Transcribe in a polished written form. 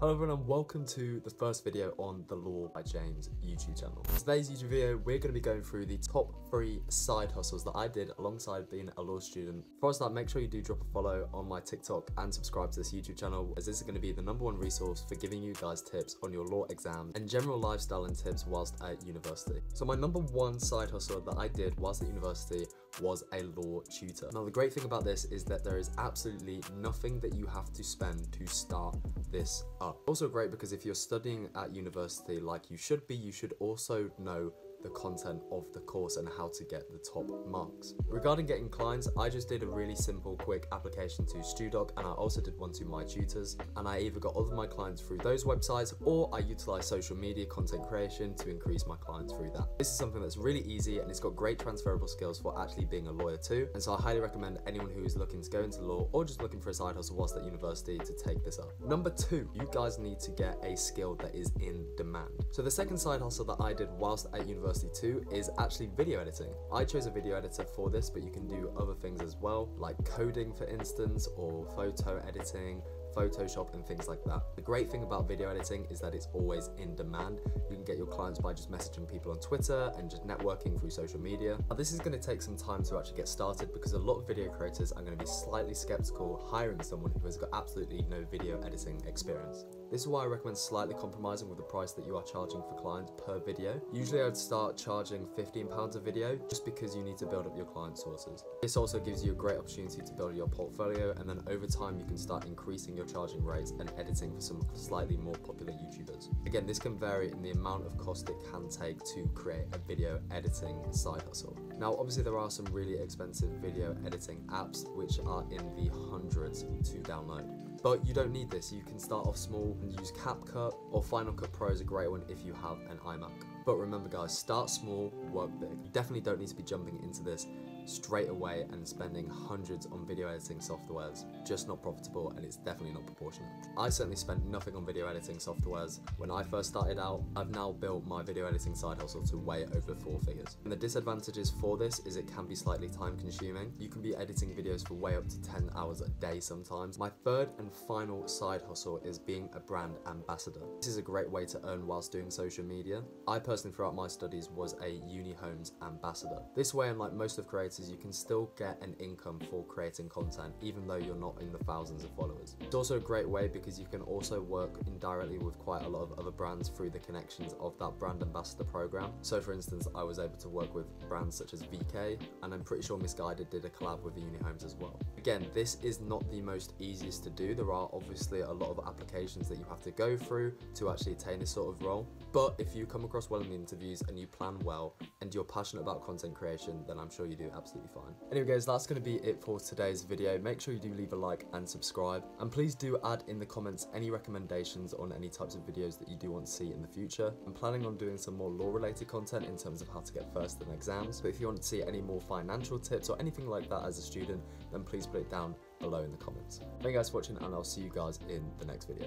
Hello everyone and welcome to the first video on the Law by James YouTube channel. In today's YouTube video, we're going to be going through the top 3 side hustles that I did alongside being a law student. Before I start, make sure you do drop a follow on my TikTok and subscribe to this YouTube channel, as this is going to be the #1 resource for giving you guys tips on your law exams and general lifestyle and tips whilst at university. So my #1 side hustle that I did whilst at university was a law tutor. Now the great thing about this is that there is absolutely nothing that you have to spend to start this up. Also great because if you're studying at university like you should be, you should also know the content of the course and how to get the top marks. Regarding getting clients, I just did a really simple quick application to StuDoc, and I also did one to My Tutors, and I either got all of my clients through those websites or I utilized social media content creation to increase my clients through that. This is something that's really easy and it's got great transferable skills for actually being a lawyer too, and so I highly recommend anyone who is looking to go into law or just looking for a side hustle whilst at university to take this up. #2, you guys need to get a skill that is in demand. So the second side hustle that I did whilst at university too is actually video editing. I chose a video editor for this, but you can do other things as well, like coding for instance, or photo editing, Photoshop and things like that. The great thing about video editing is that it's always in demand. You can get your clients by just messaging people on Twitter and just networking through social media. Now this is going to take some time to actually get started because a lot of video creators are going to be slightly skeptical hiring someone who has got absolutely no video editing experience. This is why I recommend slightly compromising with the price that you are charging for clients per video. Usually I would start charging £15 a video just because you need to build up your client sources. This also gives you a great opportunity to build your portfolio, and then over time you can start increasing your charging rates and editing for some slightly more popular YouTubers. Again, this can vary in the amount of cost it can take to create a video editing side hustle. Now obviously there are some really expensive video editing apps which are in the hundreds to download. But you don't need this. You can start off small and use CapCut, or Final Cut Pro is a great one if you have an iMac. But remember guys, start small, work big. You definitely don't need to be jumping into this straight away and spending hundreds on video editing softwares. Just not profitable, and it's definitely not proportionate. I certainly spent nothing on video editing softwares when I first started out. I've now built my video editing side hustle to way over 4 figures. And the disadvantages for this is it can be slightly time consuming. You can be editing videos for way up to 10 hours a day sometimes. My third and final side hustle is being a brand ambassador. This is a great way to earn whilst doing social media. I personally throughout my studies was a uni homes ambassador. This way, unlike most of creators, you can still get an income for creating content even though you're not in the thousands of followers. It's also a great way because you can also work indirectly with quite a lot of other brands through the connections of that brand ambassador program. So for instance, I was able to work with brands such as VK, and I'm pretty sure Misguided did a collab with the uni homes as well. Again, this is not the most easiest to do. There are obviously a lot of applications that you have to go through to actually attain this sort of role, but if you come across well in the interviews and you plan well and you're passionate about content creation, then I'm sure you do absolutely fine. Anyway guys, that's going to be it for today's video. Make sure you do leave a like and subscribe, and please do add in the comments any recommendations on any types of videos that you do want to see in the future. I'm planning on doing some more law related content in terms of how to get first in exams, but if you want to see any more financial tips or anything like that as a student, then please put it down below in the comments. Thank you guys for watching, and I'll see you guys in the next video.